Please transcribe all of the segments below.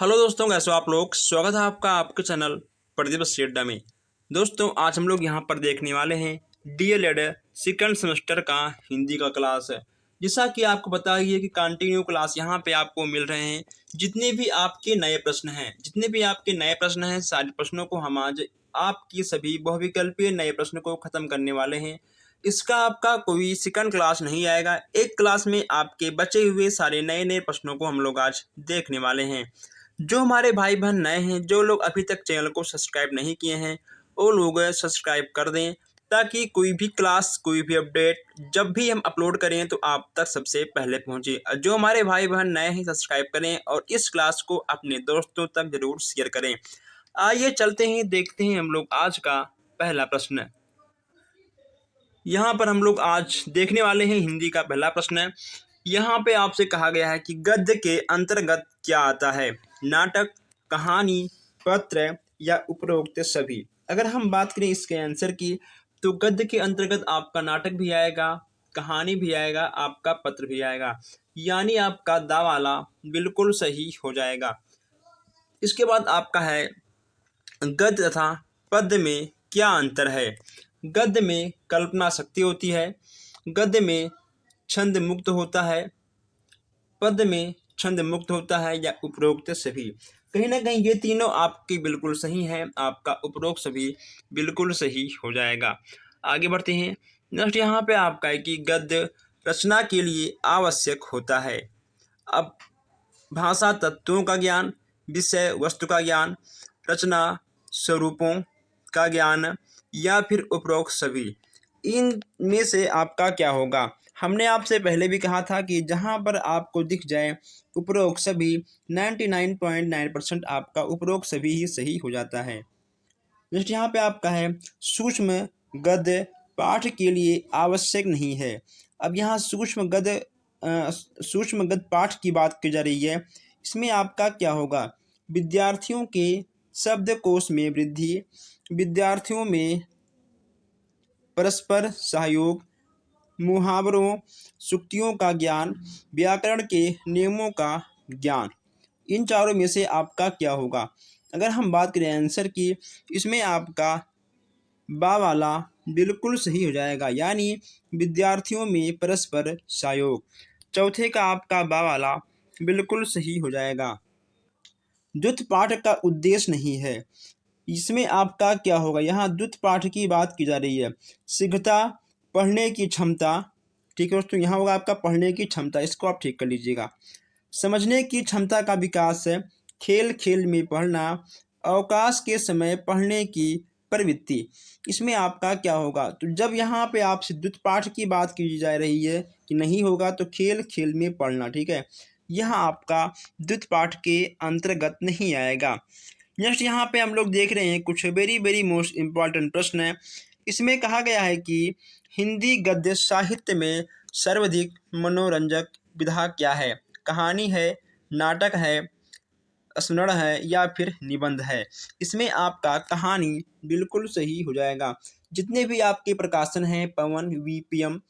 Hello दोस्तों, कैसे हो आप लोग। स्वागत है आपका आपके चैनल प्रदीप अड्डा में। दोस्तों, आज हम लोग यहाँ पर देखने वाले हैं डीएलएड सेकंड सेमेस्टर का हिंदी का क्लास है। जैसा कि आपको पता ही है कि कंटिन्यू क्लास यहाँ पे आपको मिल रहे हैं। जितने भी आपके नए प्रश्न हैं सारे प्रश्नों को हम आज आपकी सभी बहुविकल्पीय नए प्रश्न को खत्म करने वाले हैं। इसका आपका कोई सेकंड क्लास नहीं आएगा। एक क्लास में आपके बचे हुए सारे नए नए प्रश्नों को हम लोग आज देखने वाले हैं। जो हमारे भाई बहन नए हैं, जो लोग अभी तक चैनल को सब्सक्राइब नहीं किए हैं, वो लोग सब्सक्राइब कर दें ताकि कोई भी क्लास, कोई भी अपडेट जब भी हम अपलोड करें तो आप तक सबसे पहले पहुंचे। जो हमारे भाई बहन नए हैं, सब्सक्राइब करें और इस क्लास को अपने दोस्तों तक जरूर शेयर करें। आइए चलते हैं, देखते हैं हम लोग आज का पहला प्रश्न। यहाँ पर हम लोग आज देखने वाले हैं हिंदी का पहला प्रश्न। यहाँ पे आपसे कहा गया है कि गद्य के अंतर्गत क्या आता है। नाटक, कहानी, पत्र या उपरोक्त सभी। अगर हम बात करें इसके आंसर की, तो गद्य के अंतर्गत आपका नाटक भी आएगा, कहानी भी आएगा, आपका पत्र भी आएगा, यानी आपका दा वाला बिल्कुल सही हो जाएगा। इसके बाद आपका है गद्य तथा पद्य में क्या अंतर है। गद्य में कल्पना शक्ति होती है, गद्य में छंद मुक्त होता है, पद्य में छंद मुक्त होता है या उपरोक्त सभी। कहीं ना कहीं ये तीनों आपकी बिल्कुल सही हैं, आपका उपरोक्त सभी बिल्कुल सही हो जाएगा। आगे बढ़ते हैं। नेक्स्ट यहाँ पे आपका है कि गद्य रचना के लिए आवश्यक होता है। अब भाषा तत्वों का ज्ञान, विषय वस्तु का ज्ञान, रचना स्वरूपों का ज्ञान या फिर उपरोक्त सभी। इनमें से आपका क्या होगा। हमने आपसे पहले भी कहा था कि जहां पर आपको दिख जाए उपरोक्त सभी, 99.9% आपका उपरोक्त सभी ही सही हो जाता है। नेक्स्ट यहाँ पे आपका है सूक्ष्म गद्य पाठ के लिए आवश्यक नहीं है। अब यहाँ सूक्ष्म गद्य पाठ की बात की जा रही है। इसमें आपका क्या होगा। विद्यार्थियों के शब्दकोश में वृद्धि, विद्यार्थियों में परस्पर सहयोग, मुहावरों, सूक्तियों का ज्ञान, व्याकरण के नियमों का ज्ञान। इन चारों में से आपका क्या होगा। अगर हम बात करें आंसर की, इसमें आपका बा वाला बिल्कुल सही हो जाएगा, यानी विद्यार्थियों में परस्पर सहयोग। चौथे का आपका बा वाला बिल्कुल सही हो जाएगा। द्वित पाठ का उद्देश्य नहीं है। इसमें आपका क्या होगा। यहाँ द्वित पाठ की बात की जा रही है। शीघ्रता, पढ़ने की क्षमता, ठीक है दोस्तों, यहाँ होगा आपका पढ़ने की क्षमता, इसको आप ठीक कर लीजिएगा। समझने की क्षमता का विकास है, खेल खेल में पढ़ना, अवकाश के समय पढ़ने की प्रवृत्ति। इसमें आपका क्या होगा। तो जब यहाँ पे आपसे द्वित पाठ की बात की जा रही है कि नहीं होगा, तो खेल खेल में पढ़ना, ठीक है, यह आपका द्वित पाठ के अंतर्गत नहीं आएगा। नेक्स्ट यहाँ पे हम लोग देख रहे हैं कुछ वेरी वेरी मोस्ट इम्पॉर्टेंट प्रश्न है। इसमें कहा गया है कि हिंदी गद्य साहित्य में सर्वाधिक मनोरंजक विधा क्या है। कहानी है, नाटक है, स्मरण है या फिर निबंध है। इसमें आपका कहानी बिल्कुल सही हो जाएगा। जितने भी आपके प्रकाशन हैं, पवन, वीपीएम,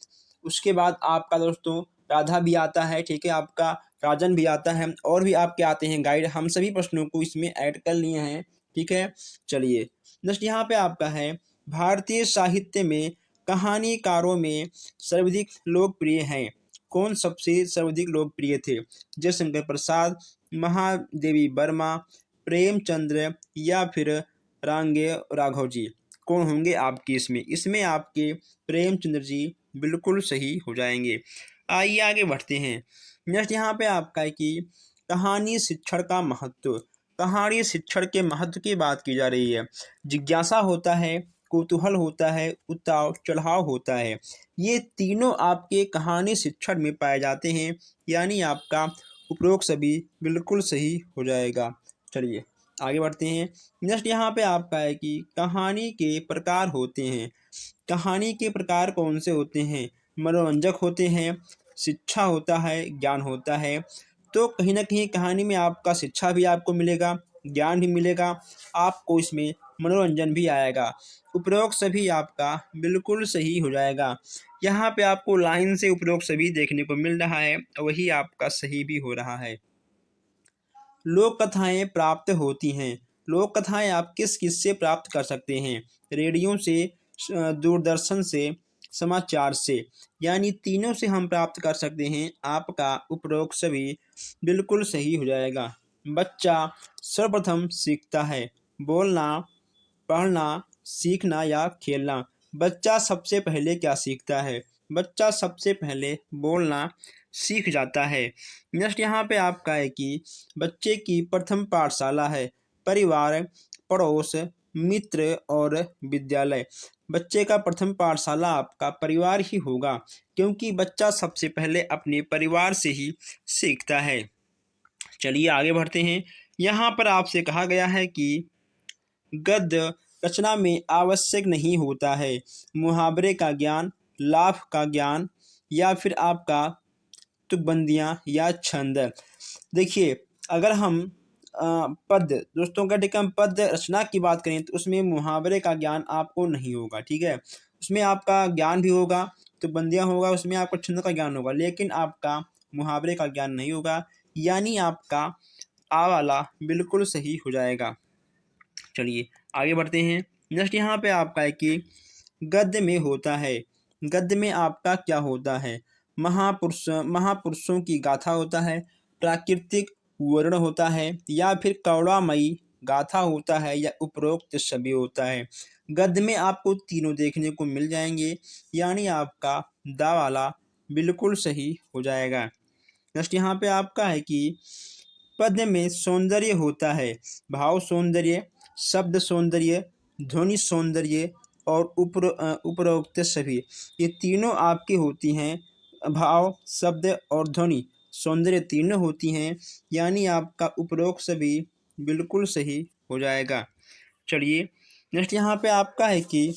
उसके बाद आपका दोस्तों राधा भी आता है, ठीक है, आपका राजन भी आता है, और भी आपके आते हैं गाइड। हम सभी प्रश्नों को इसमें ऐड कर लिए हैं, ठीक है। चलिए नेक्स्ट यहाँ पे आपका है भारतीय साहित्य में कहानीकारों में सर्वाधिक लोकप्रिय हैं। कौन सबसे सर्वाधिक लोकप्रिय थे। जयशंकर प्रसाद, महादेवी वर्मा, प्रेमचंद्र या फिर रांगे राघव जी। कौन होंगे आपकी इसमें आपके प्रेमचंद्र जी बिल्कुल सही हो जाएंगे। आइए आगे बढ़ते हैं। नेक्स्ट यहाँ पे आपका है कि कहानी शिक्षण का महत्व। कहानी शिक्षण के महत्व की बात की जा रही है। जिज्ञासा होता है, कौतूहल होता है, उतार चढ़ाव होता है। ये तीनों आपके कहानी शिक्षण में पाए जाते हैं, यानी आपका उपरोक्त सभी बिल्कुल सही हो जाएगा। चलिए आगे बढ़ते हैं। नेक्स्ट यहाँ पे आपका है कि कहानी के प्रकार होते हैं। कहानी के प्रकार कौन से होते हैं। मनोरंजक होते हैं, शिक्षा होता है, ज्ञान होता है। तो कहीं ना कहीं कहानी में आपका शिक्षा भी आपको मिलेगा, ज्ञान भी मिलेगा, आपको इसमें मनोरंजन भी आएगा। उपरोक्त सभी आपका बिल्कुल सही हो जाएगा। यहाँ पे आपको लाइन से उपरोक्त सभी देखने को मिल रहा है, वही आपका सही भी हो रहा है। लोक कथाएँ प्राप्त होती हैं। लोक कथाएँ आप किस किससे प्राप्त कर सकते हैं? रेडियो से, दूरदर्शन से, समाचार से, यानी तीनों से हम प्राप्त कर सकते हैं। आपका उपरोक्त सभी बिल्कुल सही हो जाएगा। बच्चा सर्वप्रथम सीखता है बोलना, पढ़ना, सीखना या खेलना। बच्चा सबसे पहले क्या सीखता है? बच्चा सबसे पहले बोलना सीख जाता है। नेक्स्ट यहाँ पे आपका है कि बच्चे की प्रथम पाठशाला है परिवार, पड़ोस, मित्र और विद्यालय। बच्चे का प्रथम पाठशाला आपका परिवार ही होगा, क्योंकि बच्चा सबसे पहले अपने परिवार से ही सीखता है। चलिए आगे बढ़ते हैं। यहाँ पर आपसे कहा गया है कि गद्य रचना में आवश्यक नहीं होता है मुहावरे का ज्ञान, लाभ का ज्ञान या फिर आपका तुकबंदियाँ या छंद। देखिए, अगर हम पद्य, दोस्तों गद्य कम पद्य रचना की बात करें तो उसमें मुहावरे का ज्ञान आपको नहीं होगा, ठीक है। उसमें आपका ज्ञान भी होगा, तुकबंदियाँ होगा, उसमें आपको छंद का ज्ञान होगा, लेकिन आपका मुहावरे का ज्ञान नहीं होगा, यानी आपका आ वाला बिल्कुल सही हो जाएगा। चलिए आगे बढ़ते हैं। नेक्स्ट यहाँ पे आपका है कि गद्य में होता है। गद्य में आपका क्या होता है? महापुरुषों की गाथा होता है, प्राकृतिक वर्ण होता है या फिर करुणामयी गाथा होता है या उपरोक्त सभी होता है। गद्य में आपको तीनों देखने को मिल जाएंगे, यानी आपका दा वाला बिल्कुल सही हो जाएगा। नेक्स्ट यहाँ पे आपका है कि पद्य में सौंदर्य होता है भाव सौंदर्य, शब्द सौंदर्य, ध्वनि सौंदर्य और उपरोक्त सभी। ये तीनों आपकी होती हैं, भाव, शब्द और ध्वनि सौंदर्य तीनों होती हैं, यानी आपका उपरोक्त सभी बिल्कुल सही हो जाएगा। चलिए नेक्स्ट यहाँ पे आपका है कि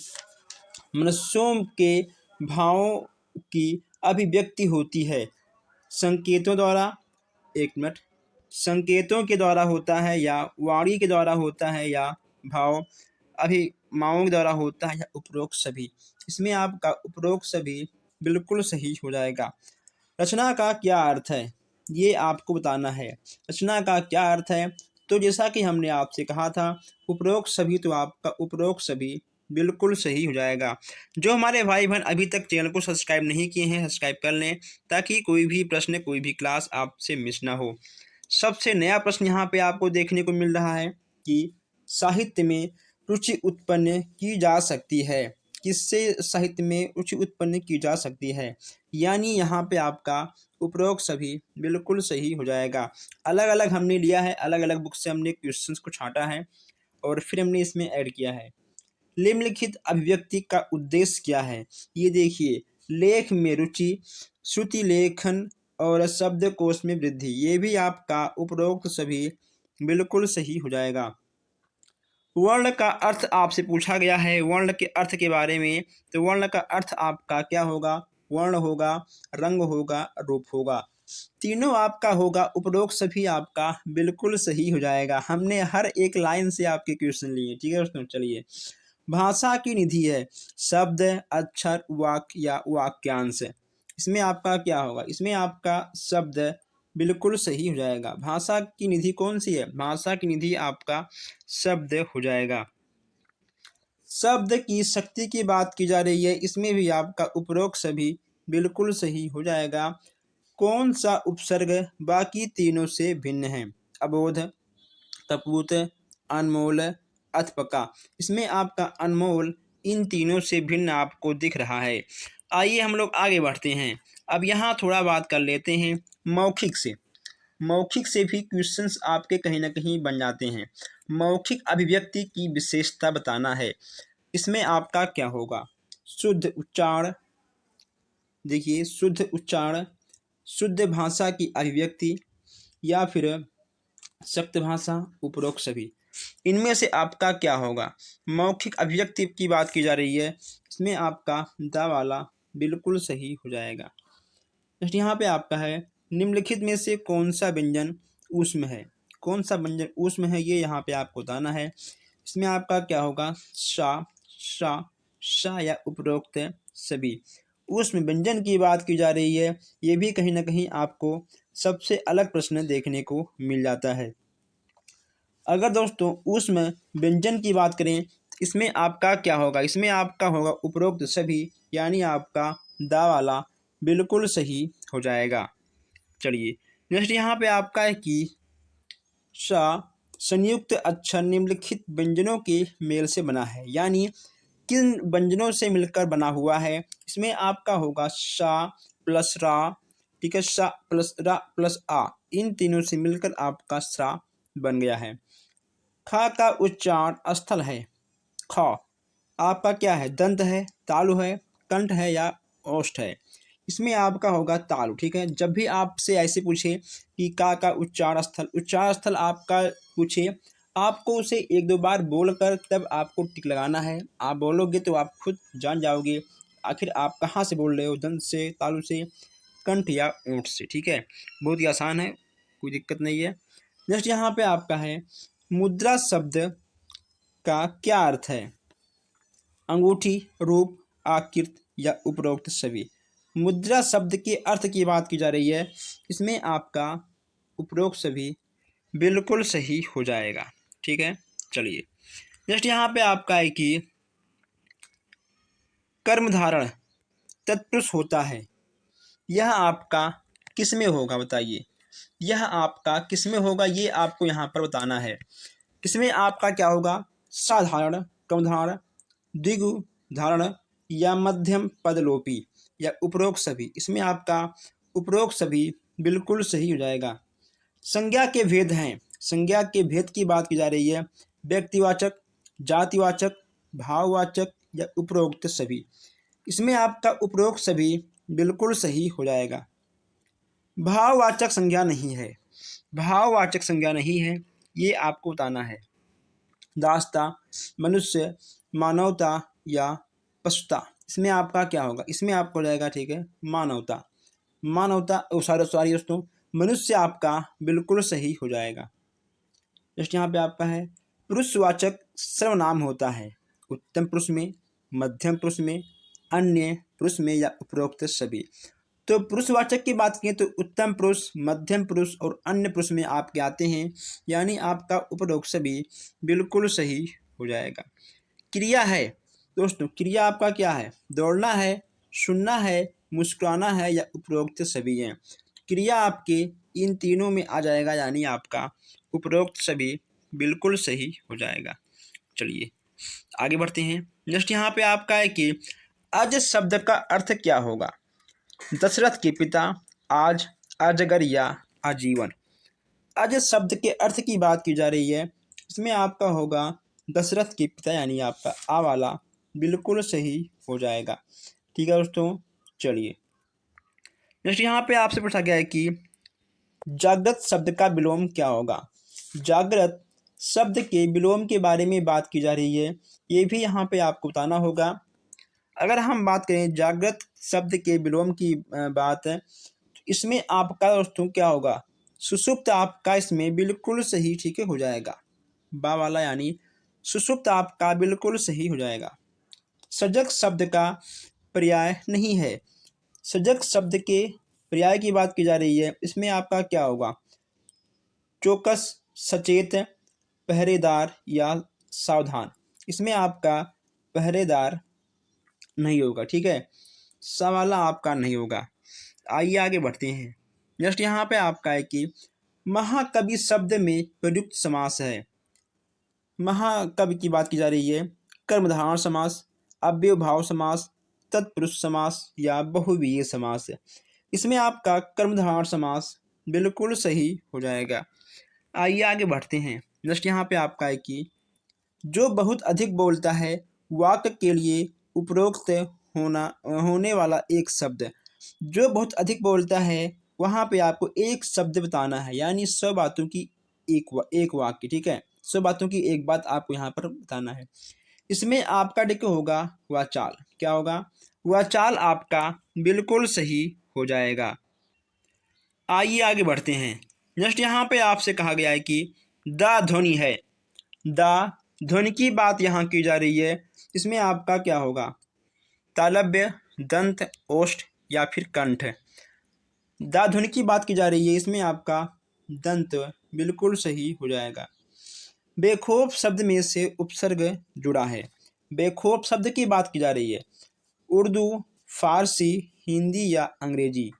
मनुष्यों के भावों की अभिव्यक्ति होती है संकेतों द्वारा, एक मिनट, संकेतों के द्वारा होता है या वाणी के द्वारा होता है या भाव अभिमाओं के द्वारा होता है या उपरोक्त सभी। इसमें आपका उपरोक्त सभी बिल्कुल सही हो जाएगा। रचना का क्या अर्थ है, ये आपको बताना है। रचना का क्या अर्थ है? तो जैसा कि हमने आपसे कहा था उपरोक्त सभी, तो आपका उपरोक्त सभी बिल्कुल सही हो जाएगा। जो हमारे भाई बहन अभी तक चैनल को सब्सक्राइब नहीं किए हैं, सब्सक्राइब कर लें ताकि कोई भी प्रश्न, कोई भी क्लास आपसे मिस ना हो। सबसे नया प्रश्न यहाँ पे आपको देखने को मिल रहा है कि साहित्य में रुचि उत्पन्न की जा सकती है। किससे साहित्य में रुचि उत्पन्न की जा सकती है? यानी यहाँ पे आपका उपरोक्त सभी बिल्कुल सही हो जाएगा। अलग अलग हमने लिया है, अलग अलग बुक से हमने क्वेश्चंस को छांटा है और फिर हमने इसमें ऐड किया है। निम्नलिखित अभिव्यक्ति का उद्देश्य क्या है? ये देखिए, लेख में रुचि, श्रुति लेखन और शब्दकोश में वृद्धि, ये भी आपका उपरोक्त सभी बिल्कुल सही हो जाएगा। वर्ण का अर्थ आपसे पूछा गया है, वर्ण के अर्थ के बारे में, तो वर्ण का अर्थ आपका क्या होगा? वर्ण होगा, रंग होगा, रूप होगा, तीनों आपका होगा। उपरोक्त सभी आपका बिल्कुल सही हो जाएगा। हमने हर एक लाइन से आपके क्वेश्चन लिए, ठीक है दोस्तों। चलिए, भाषा की निधि है शब्द, अक्षर, वाक्य या वाक्यांश। इसमें आपका क्या होगा? इसमें आपका शब्द बिल्कुल सही हो जाएगा। भाषा की निधि कौन सी है? भाषा की निधि आपका शब्द हो जाएगा। शब्द की शक्ति की बात की जा रही है, इसमें भी आपका उपरोक्त सभी बिल्कुल सही हो जाएगा। कौन सा उपसर्ग बाकी तीनों से भिन्न है? अबोध, कपूत, अनमोल, अथपका। इसमें आपका अनमोल इन तीनों से भिन्न आपको दिख रहा है। आइए हम लोग आगे बढ़ते हैं। अब यहाँ थोड़ा बात कर लेते हैं मौखिक से। मौखिक से भी क्वेश्चंस आपके कहीं ना कहीं बन जाते हैं। मौखिक अभिव्यक्ति की विशेषता बताना है। इसमें आपका क्या होगा? शुद्ध उच्चारण, देखिए शुद्ध उच्चारण, शुद्ध भाषा की अभिव्यक्ति या फिर सख्त भाषा, उपरोक्त सभी। इनमें से आपका क्या होगा? मौखिक अभिव्यक्ति की बात की जा रही है, इसमें आपका दा वाला बिल्कुल सही हो जाएगा। नेक्स्ट यहाँ पे आपका है निम्नलिखित में से कौन सा व्यंजन ऊष्म है? कौन सा व्यंजन ऊष्म है, ये यहाँ पे आपको बताना है। इसमें आपका क्या होगा? शा, शा, शा या उपरोक्त सभी। ऊष्म व्यंजन की बात की जा रही है, ये भी कहीं ना कहीं आपको सबसे अलग प्रश्न देखने को मिल जाता है। अगर दोस्तों ऊष्म व्यंजन की बात करें तो इसमें आपका क्या होगा, इसमें आपका होगा उपरोक्त सभी, यानी आपका दा वाला बिल्कुल सही हो जाएगा। चलिए नेक्स्ट यहाँ पे आपका है कि सा संयुक्त अक्षर निम्नलिखित व्यंजनों के मेल से बना है, यानी किन व्यंजनों से मिलकर बना हुआ है। इसमें आपका होगा सा प्लस रा, ठीक है, सा प्लस रा प्लस आ, इन तीनों से मिलकर आपका सा बन गया है। खा का उच्चारण स्थल है, ख आपका क्या है, दंत है, तालु है, कंठ है या ओष्ठ है। इसमें आपका होगा तालु, ठीक है। जब भी आपसे ऐसे पूछे कि का उच्चारण स्थल आपका पूछे, आपको उसे एक दो बार बोलकर तब आपको टिक लगाना है। आप बोलोगे तो आप खुद जान जाओगे आखिर आप कहाँ से बोल रहे हो, दंत से, तालु से, कंठ या ओंठ से, ठीक है। बहुत ही आसान है, कोई दिक्कत नहीं है। नेक्स्ट यहाँ पे आपका है मुद्रा शब्द का क्या अर्थ है, अंगूठी, रूप, आकृति या उपरोक्त सभी। मुद्रा शब्द के अर्थ की बात की जा रही है, इसमें आपका उपरोक्त सभी बिल्कुल सही हो जाएगा, ठीक है। चलिए नेक्स्ट यहाँ पे आपका है कि कर्मधारण तत्पुरुष होता है, यह आपका किस में होगा बताइए, यह आपका किस में होगा ये आपको यहाँ पर बताना है। इसमें आपका क्या होगा, साधारण, कर्मधारण, द्विगु धारण या मध्यम पदलोपी या उपरोक्त सभी। इसमें आपका उपरोक्त सभी बिल्कुल सही हो जाएगा। संज्ञा के भेद हैं, संज्ञा के भेद की बात की जा रही है, व्यक्तिवाचक, जातिवाचक, भाववाचक या उपरोक्त सभी। इसमें आपका उपरोक्त सभी बिल्कुल सही हो जाएगा। भाववाचक संज्ञा नहीं है, भाववाचक संज्ञा नहीं है, ये आपको बताना है। दासता, मनुष्य, मानवता या पशुता। इसमें आपका क्या होगा, इसमें आपको हो जाएगा, ठीक है, मानवता। मानवता सॉरी दोस्तों, मनुष्य आपका बिल्कुल सही हो जाएगा। जस्ट यहाँ पे आपका है पुरुषवाचक सर्वनाम होता है, उत्तम पुरुष में, मध्यम पुरुष में, अन्य पुरुष में या उपरोक्त सभी। तो पुरुषवाचक की बात करें तो उत्तम पुरुष, मध्यम पुरुष और अन्य पुरुष में आपके आते हैं, यानी आपका उपरोक्त सभी बिल्कुल सही हो जाएगा। क्रिया है दोस्तों, क्रिया आपका क्या है, दौड़ना है, सुनना है, मुस्कुराना है या उपरोक्त सभी हैं। क्रिया आपके इन तीनों में आ जाएगा, यानी आपका उपरोक्त सभी बिल्कुल सही हो जाएगा। चलिए आगे बढ़ते हैं। नेक्स्ट यहाँ पे आपका है कि अज शब्द का अर्थ क्या होगा, दशरथ के पिता, आज, अजगर या आजीवन। अज शब्द के अर्थ की बात की जा रही है, इसमें आपका होगा दशरथ के पिता, यानी आपका आ वाला बिल्कुल सही हो जाएगा, ठीक है दोस्तों। चलिए नेक्स्ट यहाँ पे आपसे पूछा गया है कि जागृत शब्द का विलोम क्या होगा। जागृत शब्द के विलोम के बारे में बात की जा रही है, ये भी यहाँ पे आपको बताना होगा। अगर हम बात करें जागृत शब्द के विलोम की बात है, तो इसमें आपका दोस्तों क्या होगा, सुषुप्त आपका इसमें बिल्कुल सही, ठीक है, हो जाएगा, बा वाला, यानी सुषुप्त आपका बिल्कुल सही हो जाएगा। सजग शब्द का पर्याय नहीं है, सजग शब्द के पर्याय की बात की जा रही है, इसमें आपका क्या होगा, चौकस, सचेत, पहरेदार या सावधान। इसमें आपका पहरेदार नहीं होगा, ठीक है, सवाला आपका नहीं होगा। आइए आगे बढ़ते हैं। नेक्स्ट यहाँ पे आपका है कि महाकवि शब्द में प्रयुक्त समास है। महाकवि की बात की जा रही है, कर्मधारय समास, अव्ययभाव समास, तत्पुरुष समास या बहुव्रीहि समास। इसमें आपका कर्मधारय समास बिल्कुल सही हो जाएगा। आइए आगे बढ़ते हैं। नेक्स्ट यहाँ पे आपका है कि जो बहुत अधिक बोलता है, वाक्य के लिए उपरोक्त होने वाला एक शब्द। जो बहुत अधिक बोलता है वहाँ पे आपको एक शब्द बताना है, यानी 100 बातों की एक वाक्य, ठीक है, 100 बातों की एक बात आपको यहाँ पर बताना है। इसमें आपका टिक होगा वाचाल, क्या होगा, वाचाल आपका बिल्कुल सही हो जाएगा। आइए आगे बढ़ते हैं। नेक्स्ट यहाँ पे आपसे कहा गया है कि दा ध्वनि है, दा ध्वनि की बात यहाँ की जा रही है, इसमें आपका क्या होगा, तालव्य, दंत, ओष्ठ या फिर कंठ। दा ध्वनि की बात की जा रही है, इसमें आपका दंत बिल्कुल सही हो जाएगा। बेखौफ शब्द में से उपसर्ग जुड़ा है। बेखौफ शब्द की बात की जा रही है। उर्दू, फारसी, हिंदी या अंग्रेजी।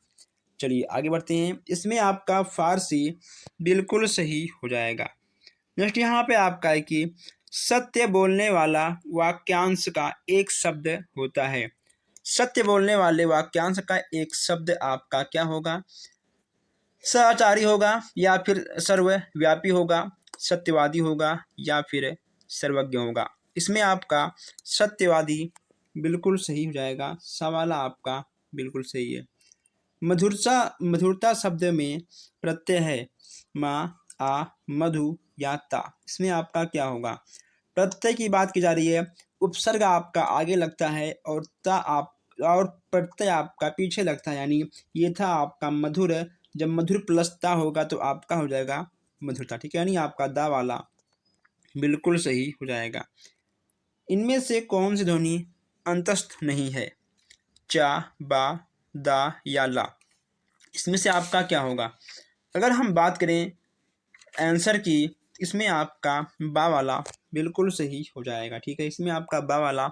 चलिए आगे बढ़ते हैं। इसमें आपका फारसी बिल्कुल सही हो जाएगा। नेक्स्ट यहाँ पे आपका है कि सत्य बोलने वाला वाक्यांश का एक शब्द होता है। सत्य बोलने वाले वाक्यांश का एक शब्द आपका क्या होगा? सदाचारी होगा या फिर सर्वव्यापी होगा, सत्यवादी होगा या फिर सर्वज्ञ होगा। इसमें आपका सत्यवादी बिल्कुल सही हो जाएगा। सवाला आपका बिल्कुल सही है। मधुरता शब्द में प्रत्यय है। मा, आ, मधु या ता। इसमें आपका क्या होगा? प्रत्यय की बात की जा रही है। उपसर्ग आपका आगे लगता है और प्रत्यय आपका पीछे लगता है, यानी ये था आपका मधुर। जब मधुर प्लस ता होगा तो आपका हो जाएगा मधुरता। ठीक है, यानी आपका दा वाला बिल्कुल सही हो जाएगा। इनमें से कौन सी ध्वनि अंतस्थ नहीं है? चा, बा, दा या ला। इसमें से आपका क्या होगा? अगर हम बात करें आंसर की, इसमें आपका बा वाला बिल्कुल सही हो जाएगा। ठीक है, इसमें आपका बा वाला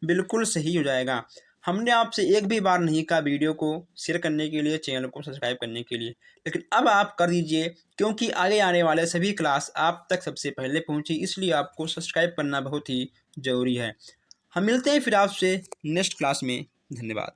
बिल्कुल सही हो जाएगा। हमने आपसे एक भी बार नहीं कहा वीडियो को शेयर करने के लिए, चैनल को सब्सक्राइब करने के लिए, लेकिन अब आप कर दीजिए, क्योंकि आगे आने वाले सभी क्लास आप तक सबसे पहले पहुंची, इसलिए आपको सब्सक्राइब करना बहुत ही ज़रूरी है। हम मिलते हैं फिर आपसे नेक्स्ट क्लास में। धन्यवाद।